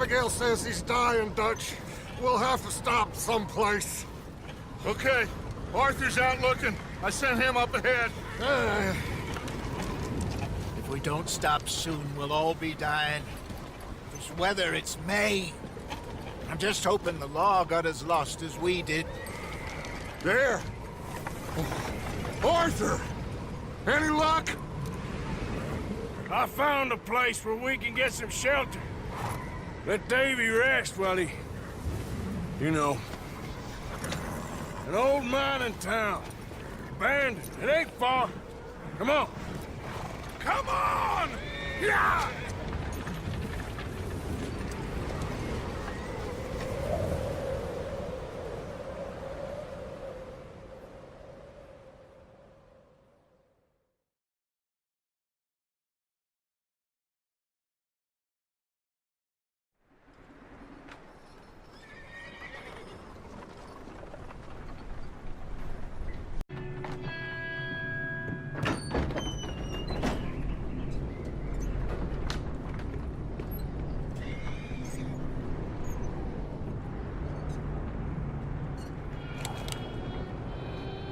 Abigail says he's dying, Dutch. We'll have to stop someplace. Okay. Arthur's out looking. I sent him up ahead. If we don't stop soon, we'll all be dying. This weather, it's May. I'm just hoping the law got as lost as we did. There! Arthur! Any luck? I found a place where we can get some shelter. Let Davy rest while he... You know. An old mining town. Abandoned. It ain't far. Come on. Come on! Yeah!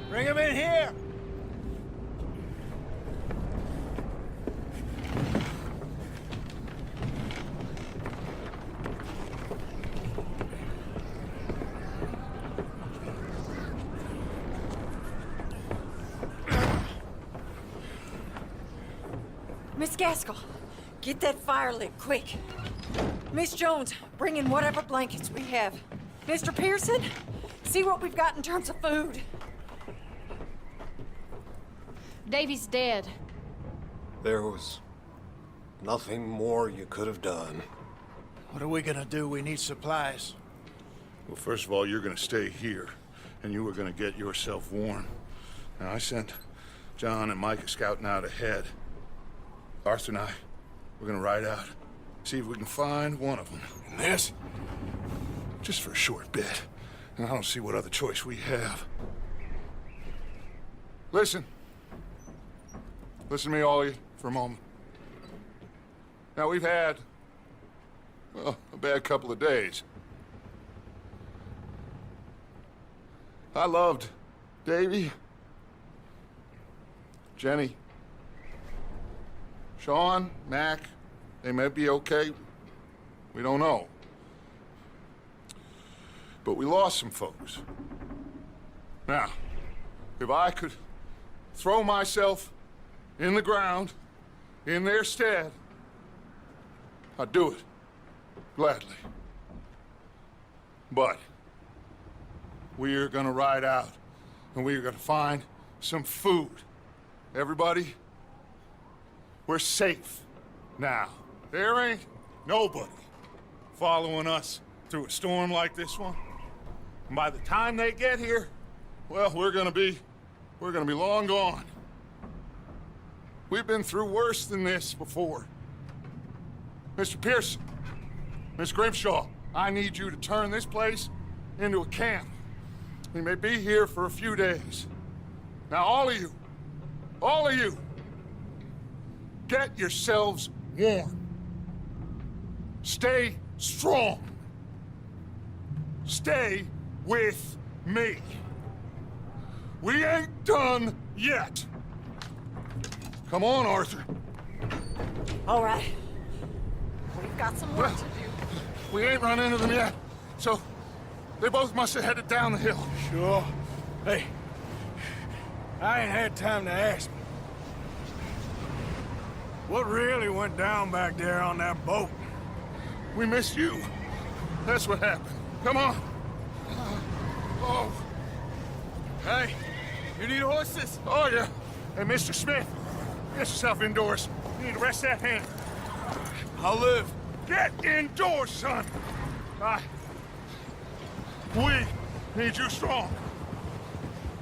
Bring him in here! Miss Gaskell, get that fire lit, quick. Miss Jones, bring in whatever blankets we have. Mr. Pearson, see what we've got in terms of food. Davy's dead. There was nothing more you could have done. What are we gonna do? We need supplies. Well, first of all, you're gonna stay here, and you were gonna get yourself warm. Now, I sent John and Micah scouting out ahead. Arthur and I, we're gonna ride out, see if we can find one of them. And this? Just for a short bit. And I don't see what other choice we have. Listen. Listen to me, all of you, for a moment. Now, we've had, well, a bad couple of days. I loved Davy, Jenny, Sean, Mac. They may be okay. We don't know. But we lost some folks. Now, if I could throw myself in the ground, in their stead, I'd do it, gladly. But we're gonna ride out, and we're gonna find some food. Everybody, we're safe now. There ain't nobody following us through a storm like this one. And by the time they get here, well, we're gonna be long gone. We've been through worse than this before. Mr. Pearson, Miss Grimshaw, I need you to turn this place into a camp. We may be here for a few days. Now, all of you, get yourselves warm. Stay strong. Stay with me. We ain't done yet. Come on, Arthur. All right. We've got some work to do. We ain't run into them yet, so they both must have headed down the hill. Sure. Hey, I ain't had time to ask. What really went down back there on that boat? We missed you. That's what happened. Come on. Oh. Hey, you need horses? Oh, yeah. Hey, Mr. Smith, get yourself indoors. You need to rest that hand. I'll live. Get indoors, son. We need you strong.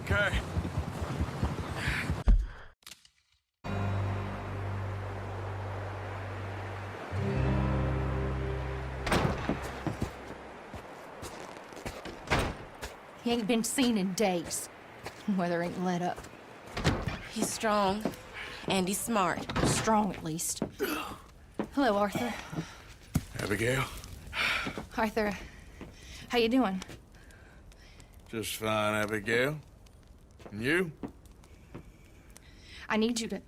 Okay. He ain't been seen in days. Weather ain't let up. He's strong, and he's smart. Strong, at least. Hello, Arthur. Abigail. Arthur, how you doing? Just fine, Abigail. And you? I need you to...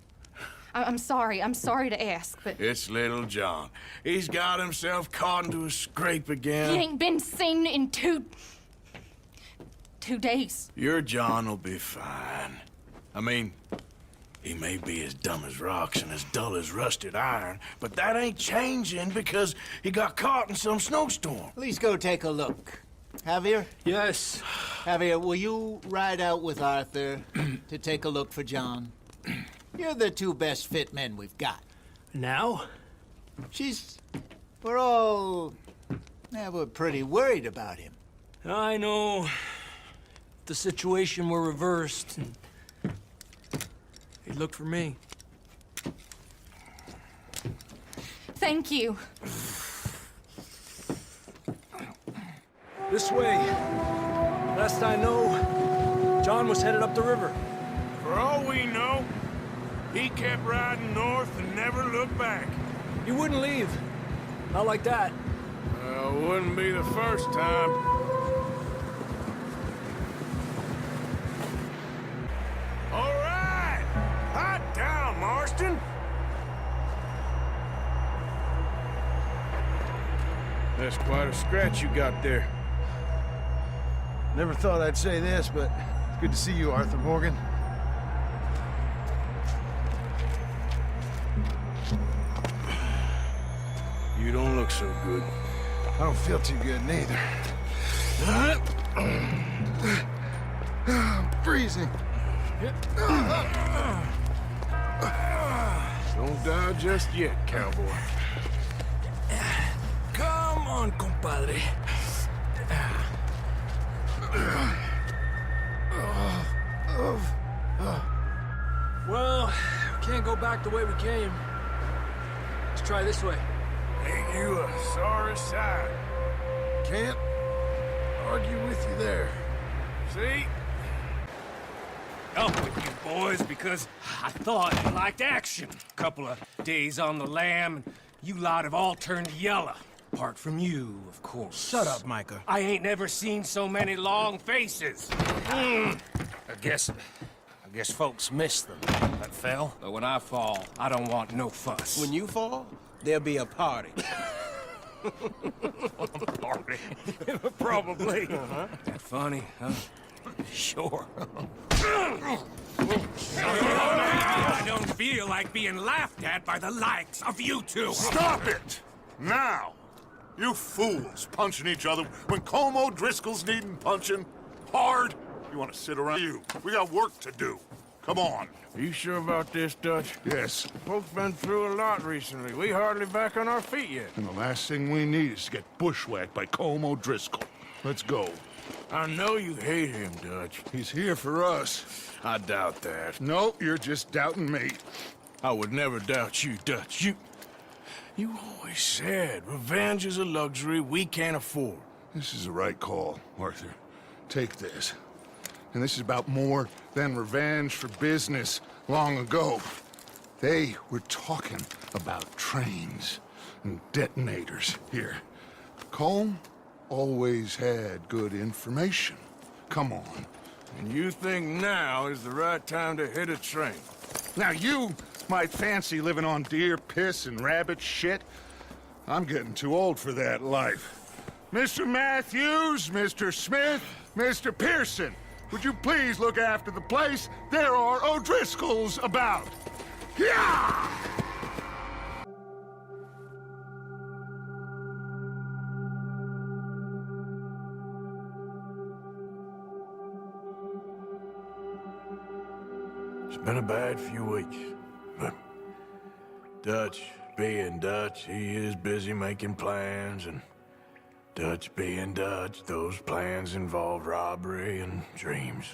I'm sorry to ask, but... It's little John. He's got himself caught into a scrape again. He ain't been seen in 2 days. Your John will be fine. I mean, he may be as dumb as rocks and as dull as rusted iron, but that ain't changing because he got caught in some snowstorm. Please go take a look. Javier? Yes. Javier, will you ride out with Arthur to take a look for John? You're the 2 best fit men we've got. Now? We're all... Yeah, we're pretty worried about him. I know. If the situation were reversed, he'd look for me. Thank you. This way. Last I know, John was headed up the river. For all we know, he kept riding north and never looked back. He wouldn't leave. Not like that. Wouldn't be the first time. All right! Hot down, Marston! That's quite a scratch you got there. Never thought I'd say this, but it's good to see you, Arthur Morgan. You don't look so good. I don't feel too good, neither. I'm freezing. Don't die just yet, cowboy. Come on, compadre. Well, we can't go back the way we came. Let's try this way. Ain't you a sorry sight? Can't argue with you there. See? Up with you boys because I thought you liked action. Couple of days on the lam, and you lot have all turned yellow. Apart from you, of course. Shut up, Micah. I ain't never seen so many long faces. I guess folks miss them. That fell. But when I fall, I don't want no fuss. When you fall, there'll be a party. Party. Probably. That funny, huh? Sure. I don't feel like being laughed at by the likes of you two. Stop it! Now! You fools punching each other when Colm O'Driscoll's needing punching. Hard! You want to sit around? We got work to do. Come on. Are you sure about this, Dutch? Yes. Folks been through a lot recently. We hardly back on our feet yet. And the last thing we need is to get bushwhacked by Colm O'Driscoll. Let's go. I know you hate him, Dutch. He's here for us. I doubt that. No, you're just doubting me. I would never doubt you, Dutch. You always said revenge is a luxury we can't afford. This is the right call, Arthur. Take this. And this is about more than revenge for business long ago. They were talking about trains and detonators here. Colm always had good information. Come on. And you think now is the right time to hit a train? Now you might fancy living on deer piss and rabbit shit. I'm getting too old for that life. Mr. Matthews, Mr. Smith, Mr. Pearson, would you please look after the place? There are O'Driscolls about. Yeah! It's been a bad few weeks, but Dutch being Dutch, he is busy making plans, and Dutch being Dutch, those plans involve robbery and dreams.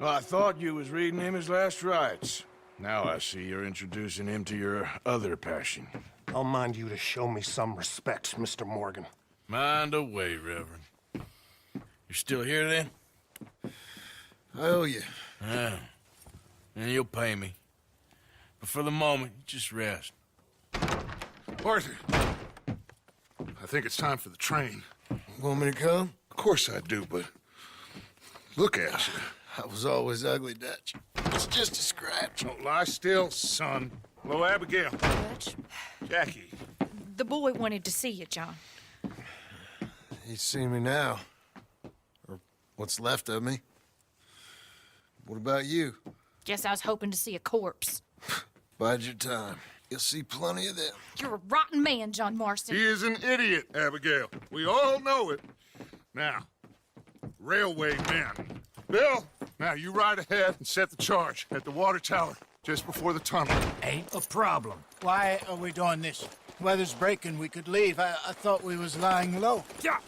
Well, I thought you was reading him his last rites. Now I see you're introducing him to your other passion. I'll mind you to show me some respect, Mr. Morgan. Mind away, Reverend. You're still here, then? I owe you. Yeah. And you'll pay me. But for the moment, just rest. Arthur, I think it's time for the train. Want me to come? Of course I do, but look at you. I was always ugly, Dutch. It's just a scratch. Don't lie still, son. Hello, Abigail. Dutch, Jackie. The boy wanted to see you, John. He's seen me now. Or what's left of me. What about you? Guess I was hoping to see a corpse. Bide your time. You'll see plenty of them. You're a rotten man, John Marston. He is an idiot, Abigail. We all know it. Now, railway men. Bill, now you ride ahead and set the charge at the water tower just before the tunnel. Ain't a problem. Why are we doing this? Weather's breaking, we could leave. I thought we was lying low. Yeah,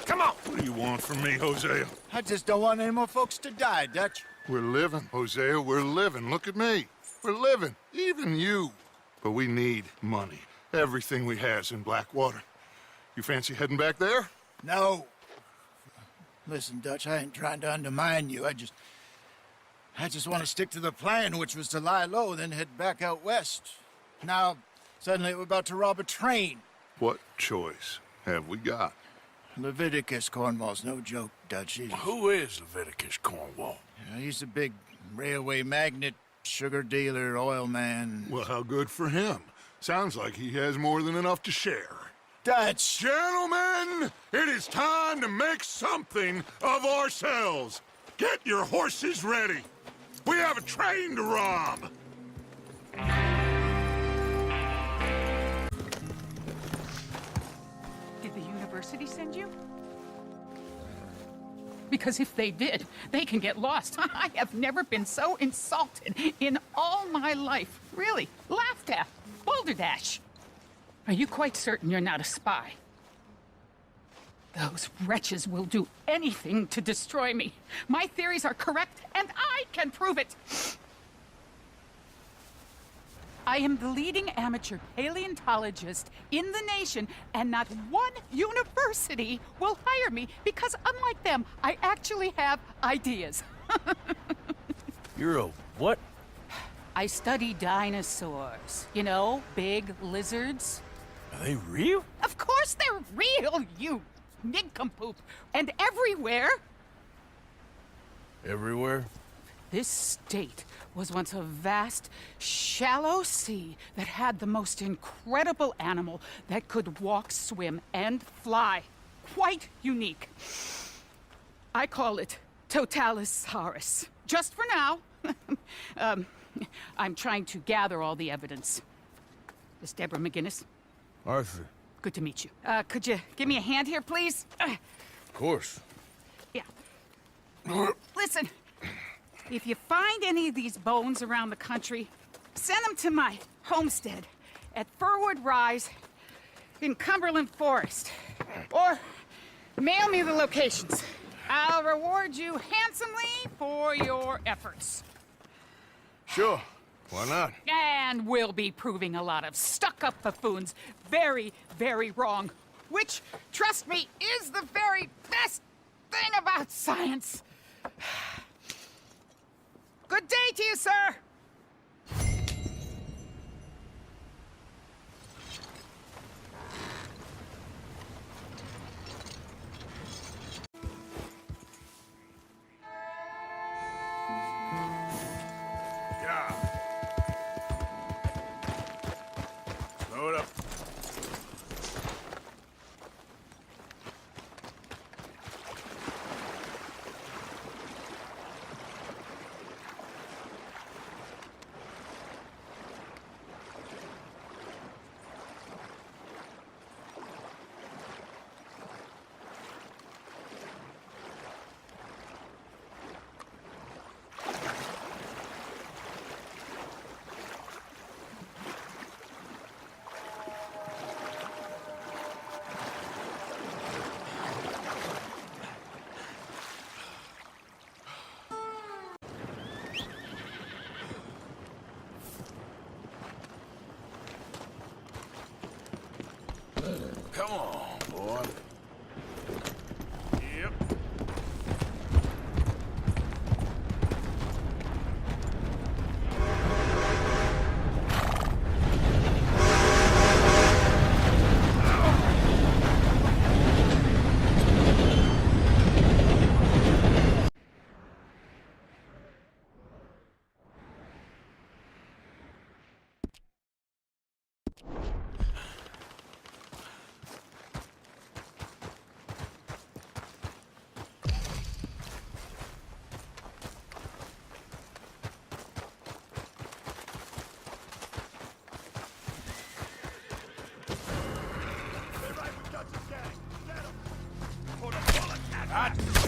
come on. What do you want from me, Hosea? I just don't want any more folks to die, Dutch. We're living, Hosea, we're living. Look at me. We're living, even you. But we need money. Everything we has in Blackwater. You fancy heading back there? No. Listen, Dutch, I ain't trying to undermine you. I just want to stick to the plan, which was to lie low, then head back out west. Now, suddenly we're about to rob a train. What choice have we got? Leviticus Cornwall's no joke, Dutch. Who is Leviticus Cornwall? He's a big railway magnate, sugar dealer, oil man. Well, how good for him. Sounds like he has more than enough to share. Dutch! Gentlemen, it is time to make something of ourselves. Get your horses ready. We have a train to rob. Did the university send you? Because if they did, they can get lost. I have never been so insulted in all my life. Really, laughed at. Balderdash. Are you quite certain you're not a spy? Those wretches will do anything to destroy me. My theories are correct, and I can prove it. I am the leading amateur paleontologist in the nation, and not one university will hire me because, unlike them, I actually have ideas. You're a what? I study dinosaurs. You know, big lizards. Are they real? Of course they're real, you nincompoop. And everywhere. Everywhere? This state was once a vast, shallow sea that had the most incredible animal that could walk, swim, and fly. Quite unique. I call it Totalisaurus. Just for now. I'm trying to gather all the evidence. Miss Deborah McGinnis. Arthur. Good to meet you. Could you give me a hand here, please? Of course. Yeah. Listen, if you find any of these bones around the country, send them to my homestead at Furwood Rise in Cumberland Forest. Or mail me the locations. I'll reward you handsomely for your efforts. Sure. Why not? And we'll be proving a lot of stuck-up buffoons very, very wrong. Which, trust me, is the very best thing about science. Good day to you, sir! Load up. Come on, boy. Yep. Roger.